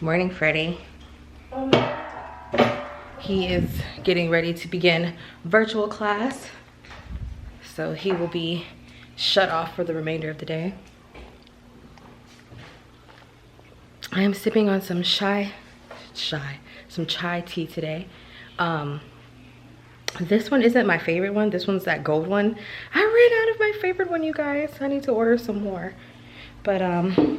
Morning, Freddie. He is getting ready to begin virtual class, so he will be shut off for the remainder of the day. I am sipping on some chai tea today. This one isn't my favorite one. This one's that gold one. I ran out of my favorite one, you guys. I need to order some more. But I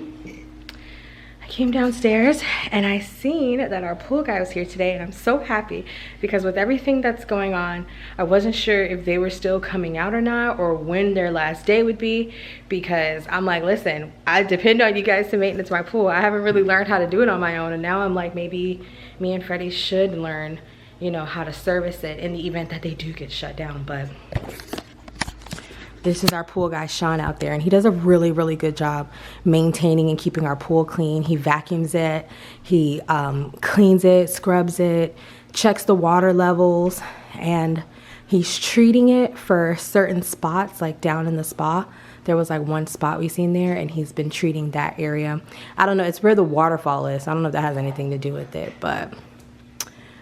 came downstairs and I seen that our pool guy was here today, and I'm so happy because with everything that's going on, I wasn't sure if they were still coming out or not, or when their last day would be, because I'm like, listen, I depend on you guys to maintenance my pool. I haven't really learned how to do it on my own, and now I'm like, maybe me and Freddie should learn, you know, how to service it in the event that they do get shut down. But this is our pool guy, Sean, out there, and he does a really, really good job maintaining and keeping our pool clean. He vacuums it, he cleans it, scrubs it, checks the water levels, and he's treating it for certain spots, like down in the spa. There was like one spot we seen there, and he's been treating that area. I don't know, it's where the waterfall is. I don't know if that has anything to do with it, but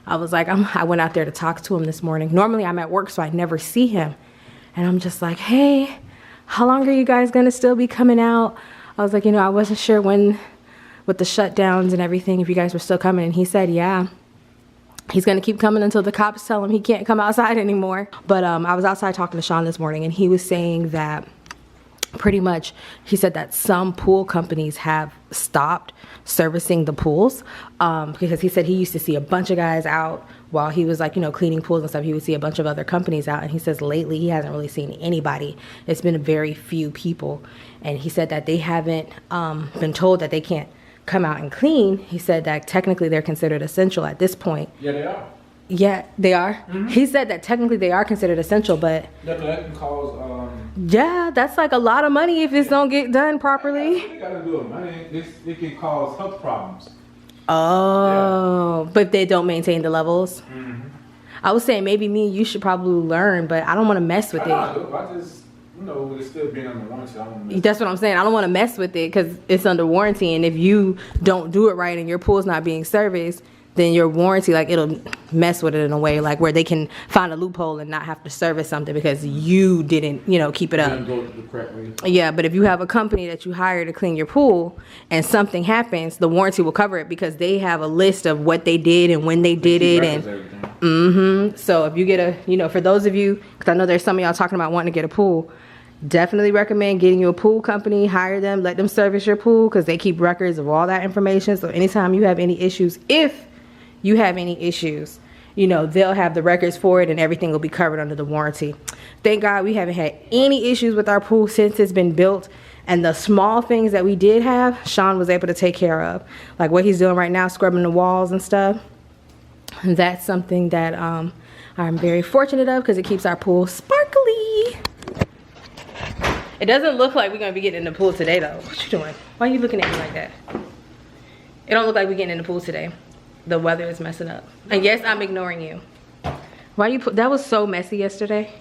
I was like, I went out there to talk to him this morning. Normally I'm at work, so I never see him. And I'm just like, hey, how long are you guys gonna still be coming out? I was like, you know, I wasn't sure when, with the shutdowns and everything, if you guys were still coming. And he said, yeah, he's gonna keep coming until the cops tell him he can't come outside anymore. But I was outside talking to Sean this morning, and he was saying that pretty much, he said that some pool companies have stopped servicing the pools, because he said he used to see a bunch of guys out while he was, like, you know, cleaning pools and stuff. He would see a bunch of other companies out, and he says lately he hasn't really seen anybody. It's been very few people, and he said that they haven't been told that they can't come out and clean. He said that technically they're considered essential at this point. Yeah, they are. Yeah, they are. Mm-hmm. He said that technically they are considered essential, but they're collecting calls. Yeah, that's like a lot of money if this don't get done properly. They gotta do it, man. It can cause health problems. Oh, yeah. But they don't maintain the levels. Mm-hmm. I was saying maybe me and you should probably learn, but I don't want to mess with it. I just, you know, with it still being under warranty, I don't mess. That's what I'm saying. I don't want to mess with it because it's under warranty, and if you don't do it right and your pool's not being serviced, then your warranty, like, it'll mess with it in a way, like, where they can find a loophole and not have to service something because you didn't, you know, keep it up. Go the correct way. Yeah, but if you have a company that you hire to clean your pool and something happens, the warranty will cover it because they have a list of what they did and when they did it. And so if you get a, you know, for those of you, because I know there's some of y'all talking about wanting to get a pool, definitely recommend getting you a pool company. Hire them, let them service your pool, because they keep records of all that information. So anytime you have any issues, if you have any issues, you know, they'll have the records for it and everything will be covered under the warranty. Thank God we haven't had any issues with our pool since it's been built, and the small things that we did have, Sean was able to take care of. Like what he's doing right now, scrubbing the walls and stuff. And that's something that I'm very fortunate of, because it keeps our pool sparkly. It doesn't look like we're gonna be getting in the pool today though. What you doing? Why are you looking at me like that? It don't look like we're getting in the pool today. The weather is messing up. And yes, I'm ignoring you. Why you put, that was so messy yesterday.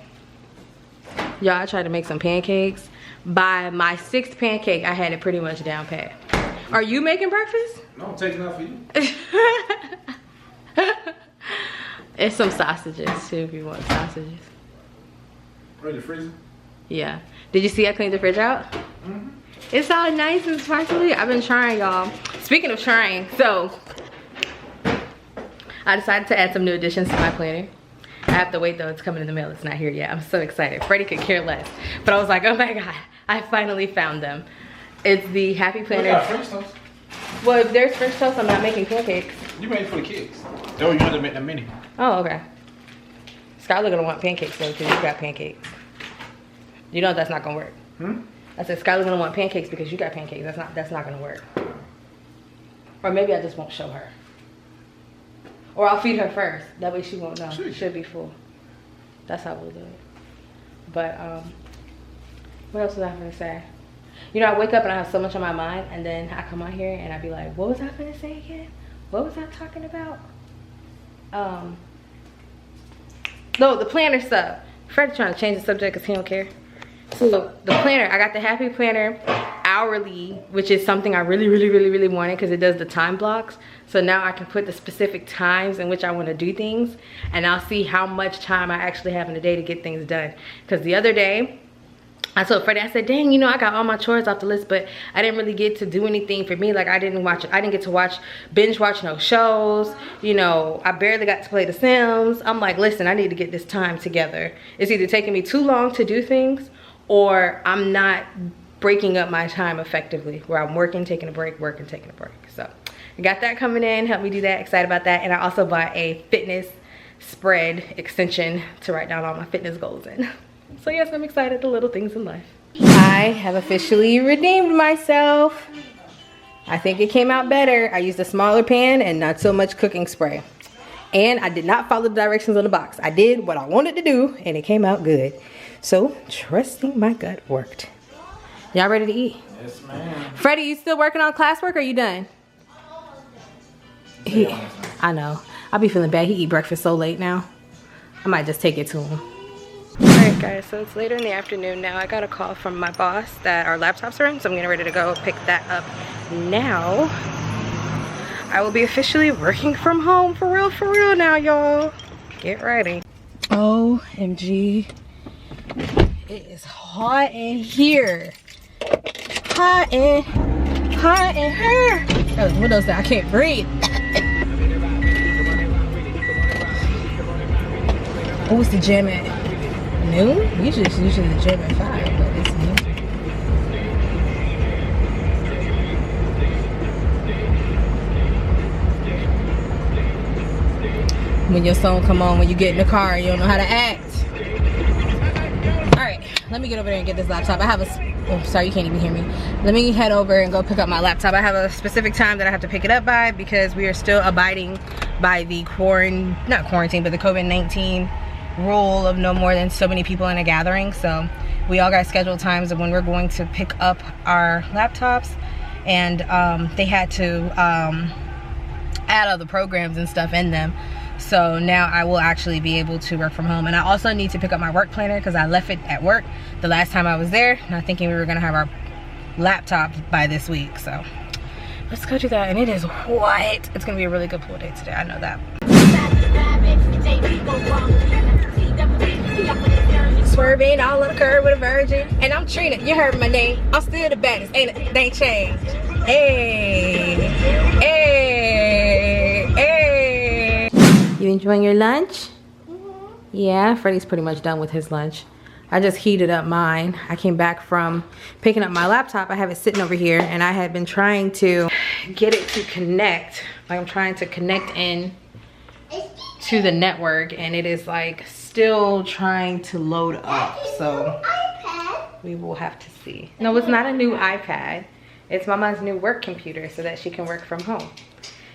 Y'all, I tried to make some pancakes. By my 6th pancake, I had it pretty much down pat. Are you making breakfast? No, I'm taking out for you. It's some sausages too, if you want sausages. Ready to freeze it? Yeah. Did you see I cleaned the fridge out? Mm-hmm. It's all nice and sparkly. I've been trying, y'all. Speaking of trying, so I decided to add some new additions to my planner. I have to wait though, it's coming in the mail, it's not here yet. I'm so excited. Freddie could care less. But I was like, oh my God, I finally found them. It's the Happy Planner. Yeah, French toast. Well, if there's French toast, I'm not making pancakes. You made it for the kids. They were you wanted to make them mini. Oh, okay. Skylar gonna want pancakes though, because you got pancakes. You know that's not gonna work. I said Skylar gonna want pancakes because you got pancakes. That's not gonna work. Or maybe I just won't show her. Or I'll feed her first. That way she won't know. She should be full. That's how we'll do it. But what else was I gonna say? You know, I wake up and I have so much on my mind, and then I come on here and I be like, what was I gonna say again? What was I talking about? No, the planner stuff. Fred's trying to change the subject because he don't care. So the planner, I got the Happy Planner hourly, which is something I really wanted because it does the time blocks. So now I can put the specific times in which I want to do things, and I'll see how much time I actually have in a day to get things done. Because the other day, I told Freddie, I said, dang, you know, I got all my chores off the list, but I didn't really get to do anything for me. Like I didn't get to binge watch no shows. You know, I barely got to play The Sims. I'm like, listen, I need to get this time together. It's either taking me too long to do things, or I'm not breaking up my time effectively, where I'm working, taking a break, working, taking a break. So I got that coming in, help me do that, excited about that. And I also bought a fitness spread extension to write down all my fitness goals in. So yes, I'm excited, the little things in life. I have officially redeemed myself. I think it came out better. I used a smaller pan and not so much cooking spray. And I did not follow the directions on the box. I did what I wanted to do and it came out good. So trusting my gut worked. Y'all ready to eat? Yes, ma'am. Freddie, you still working on classwork or are you done? I know. I'll be feeling bad. He eat breakfast so late now. I might just take it to him. Alright guys, so it's later in the afternoon now. I got a call from my boss that our laptops are in, so I'm getting ready to go pick that up now. I will be officially working from home for real now, y'all. Get ready. OMG. It is hot in here. Hot in here. Oh, the windows down, I can't breathe. What was the gym at? Noon? Usually the gym at 5, but it's noon. When your song come on, when you get in the car and you don't know how to act. Alright, let me get over there and get this laptop. I have oh sorry, you can't even hear me. Let me head over and go pick up my laptop. I have a specific time that I have to pick it up by because we are still abiding by the not quarantine, but the COVID-19 rule of no more than so many people in a gathering. So we all got scheduled times of when we're going to pick up our laptops, and they had to add all the programs and stuff in them. So now I will actually be able to work from home. And I also need to pick up my work planner because I left it at work the last time I was there, not thinking we were gonna have our laptops by this week. So let's go do that. And it is white. It's gonna be a really good pool day today, I know that. Swerving all on the curb with a virgin. And I'm Trina, you heard my name. I'm still the baddest, ain't it? They ain't changed. Hey, hey, hey. You enjoying your lunch? Yeah, Freddie's pretty much done with his lunch. I just heated up mine. I came back from picking up my laptop. I have it sitting over here and I had been trying to get it to connect. Like I'm trying to connect in to the network and it is like still trying to load up. So we will have to see. No, it's not a new iPad. It's Mama's new work computer so that she can work from home.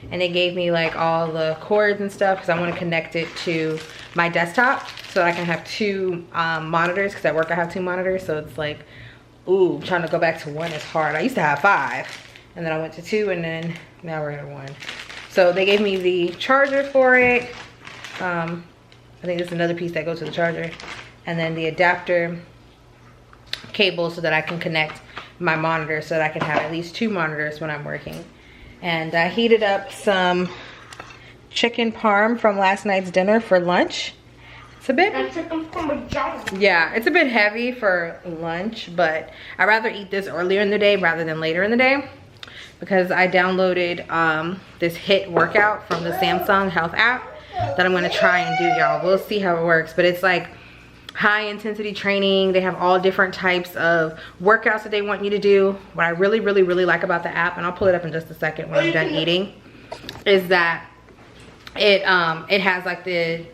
And they gave me like all the cords and stuff because I want to connect it to my desktop so I can have 2 monitors, because at work I have 2 monitors. So it's like, ooh, trying to go back to 1 is hard. I used to have 5 and then I went to 2 and then now we're at 1. So they gave me the charger for it. I think there's another piece that goes to the charger, and then the adapter cable so that I can connect my monitor so that I can have at least 2 monitors when I'm working. And I heated up some chicken parm from last night's dinner for lunch. It's a bit, yeah, it's a bit heavy for lunch, but I'd rather eat this earlier in the day rather than later in the day because I downloaded this HIIT workout from the Samsung Health app that I'm gonna try and do, y'all. We'll see how it works, but it's like high intensity training. They have all different types of workouts that they want you to do. What I really like about the app, and I'll pull it up in just a second when I'm done eating, is that it has like the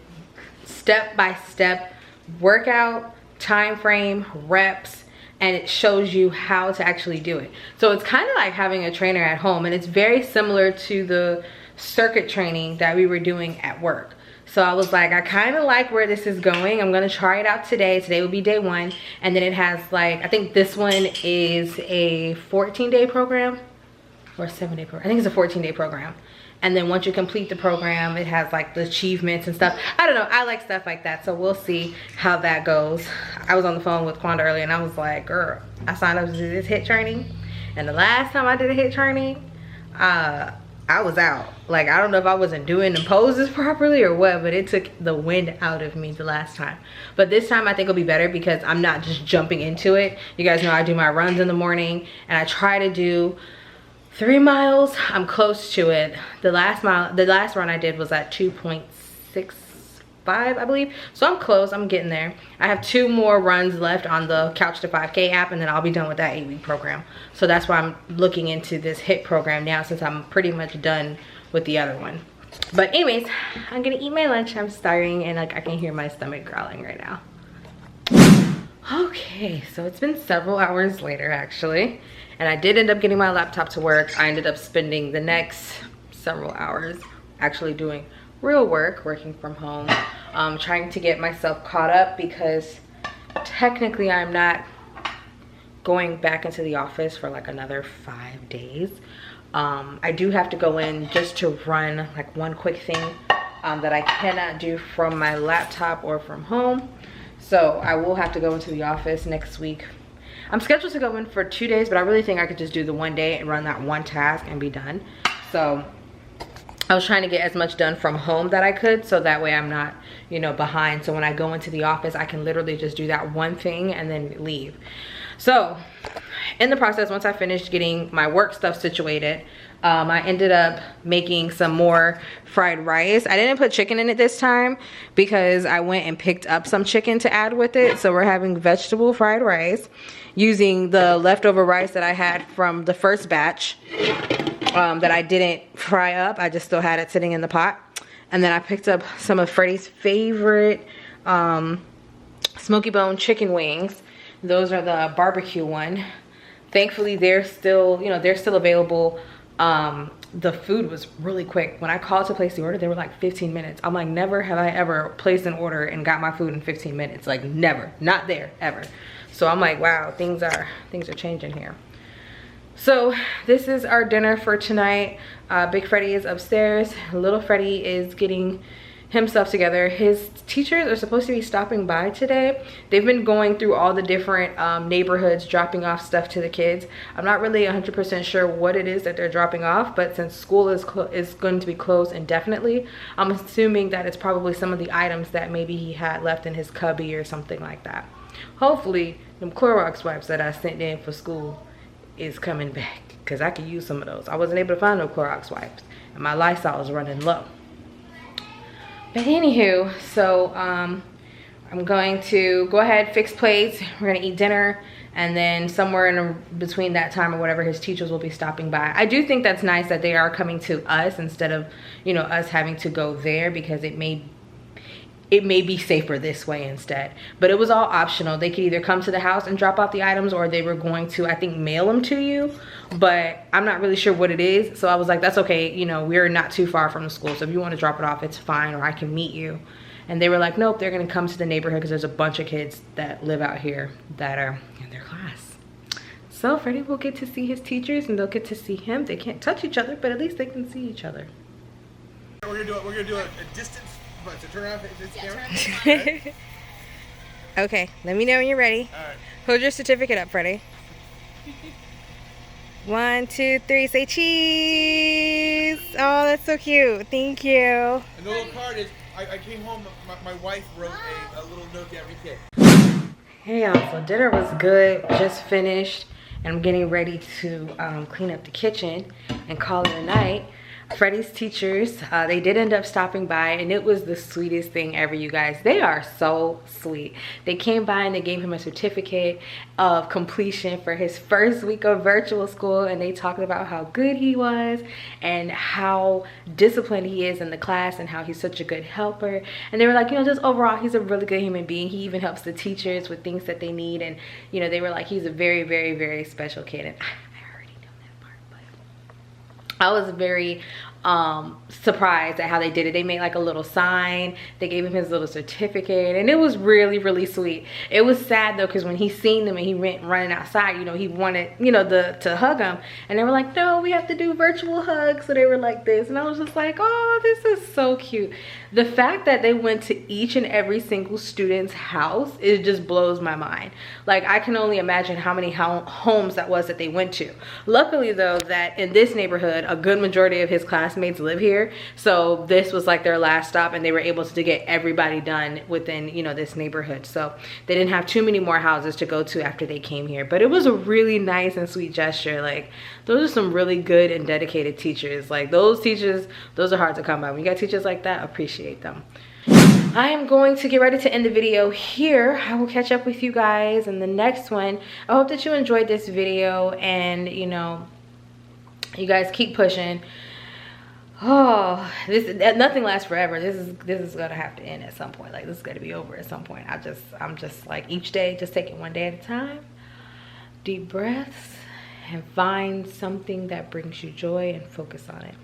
step-by-step workout, time frame, reps, and it shows you how to actually do it. So it's kind of like having a trainer at home, and it's very similar to the circuit training that we were doing at work. So I was like, I kind of like where this is going. I'm gonna try it out today. Today will be day 1. And then it has like, I think this one is a 14-day program or a 7-day program. I think it's a 14-day program. And then once you complete the program, it has like the achievements and stuff. I don't know, I like stuff like that. So we'll see how that goes. I was on the phone with Quanda earlier and I was like, girl, I signed up to do this HIIT training And the last time I did a hit training, I was out. Like, I don't know if I wasn't doing the poses properly or what, but it took the wind out of me the last time. But this time I think it'll be better because I'm not just jumping into it. You guys know I do my runs in the morning and I try to do 3 miles. I'm close to it. The last run I did was at 2.65, I believe. So I'm close, I'm getting there. I have 2 more runs left on the Couch to 5K app, and then I'll be done with that 8-week program. So that's why I'm looking into this HIIT program now, since I'm pretty much done with the other one. But anyways, I'm gonna eat my lunch. I'm starving and like I can hear my stomach growling right now. Okay, so it's been several hours later actually, and I did end up getting my laptop to work. I ended up spending the next several hours actually doing real work, working from home, trying to get myself caught up because technically I'm not going back into the office for like another 5 days. I do have to go in just to run like one quick thing that I cannot do from my laptop or from home. So I will have to go into the office next week. I'm scheduled to go in for 2 days, but I really think I could just do the 1 day and run that one task and be done. So I was trying to get as much done from home that I could, so that way I'm not, you know, behind. So when I go into the office, I can literally just do that one thing and then leave. So in the process, once I finished getting my work stuff situated, I ended up making some more fried rice. I didn't put chicken in it this time because I went and picked up some chicken to add with it. So we're having vegetable fried rice using the leftover rice that I had from the first batch that I didn't fry up. I just still had it sitting in the pot. And then I picked up some of Freddie's favorite smoky bone chicken wings. Those are the barbecue one. Thankfully, they're still, you know, they're still available. The food was really quick. When I called to place the order, they were like 15 minutes. I'm like, never have I ever placed an order and got my food in 15 minutes. Like never, not there, ever. So I'm like, wow, things are changing here. So this is our dinner for tonight. Big Freddie is upstairs. Little Freddie is getting himself together. His teachers are supposed to be stopping by today. They've been going through all the different neighborhoods, dropping off stuff to the kids. I'm not really 100% sure what it is that they're dropping off, but since school is going to be closed indefinitely, I'm assuming that it's probably some of the items that maybe he had left in his cubby or something like that. Hopefully, them Clorox wipes that I sent in for school is coming back, because I could use some of those. I wasn't able to find no Clorox wipes, and my Lysol is running low. But anywho, so I'm going to go ahead, fix plates. We're gonna eat dinner, and then somewhere in between that time or whatever, his teachers will be stopping by. I do think that's nice that they are coming to us instead of, you know, us having to go there, because it may be safer this way instead. But it was all optional. They could either come to the house and drop off the items, or they were going to, I think, mail them to you. But I'm not really sure what it is. So I was like, that's okay. You know, we're not too far from the school. So if you want to drop it off, it's fine, or I can meet you. And they were like, nope, they're going to come to the neighborhood because there's a bunch of kids that live out here that are in their class. So Freddie will get to see his teachers, and they'll get to see him. They can't touch each other, but at least they can see each other. We're gonna do a distance. So turn around, face the camera. Okay, let me know when you're ready. All right. Hold your certificate up, Freddie. 1, 2, 3, say cheese. Oh, that's so cute. Thank you. And the little card is, I came home, my wife wrote a little note to every kid. Hey y'all, so dinner was good, just finished, and I'm getting ready to clean up the kitchen and call it a night. Freddie's teachers, they did end up stopping by, and it was the sweetest thing ever, you guys. They are so sweet. They came by and they gave him a certificate of completion for his first week of virtual school, and they talked about how good he was and how disciplined he is in the class and how he's such a good helper. And they were like, you know, just overall, he's a really good human being. He even helps the teachers with things that they need, and you know, they were like, he's a very, very, very special kid. And I was very surprised at how they did it. They made like a little sign, they gave him his little certificate, and it was really, really sweet. It was sad though, because when he seen them and he went running outside, you know, he wanted, you know, to hug them, and they were like, no, we have to do virtual hugs. So they were like this, and I was just like, oh, this is so cute. The fact that they went to each and every single student's house, it just blows my mind. Like, I can only imagine how many homes that was that they went to. Luckily though, that in this neighborhood, a good majority of his classmates live here, so this was like their last stop, and they were able to get everybody done within, you know, this neighborhood. So they didn't have too many more houses to go to after they came here, but it was a really nice and sweet gesture. Like, those are some really good and dedicated teachers. Like, those teachers, those are hard to come by. When you got teachers like that, appreciate them. I am going to get ready to end the video here. I will catch up with you guys in the next one. I hope that you enjoyed this video, and you know, you guys keep pushing. Oh, nothing lasts forever. This is gonna have to end at some point. Like, this is gonna be over at some point. I'm just like, each day, just take it one day at a time. Deep breaths, and find something that brings you joy and focus on it.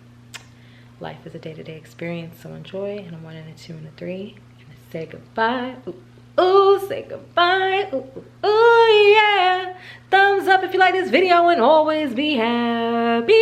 Life is a day-to-day experience, so enjoy. And a 1 and a 2 and a 3, and a say goodbye. Ooh, ooh, say goodbye. Ooh, ooh, ooh, yeah. Thumbs up if you like this video, and always be happy.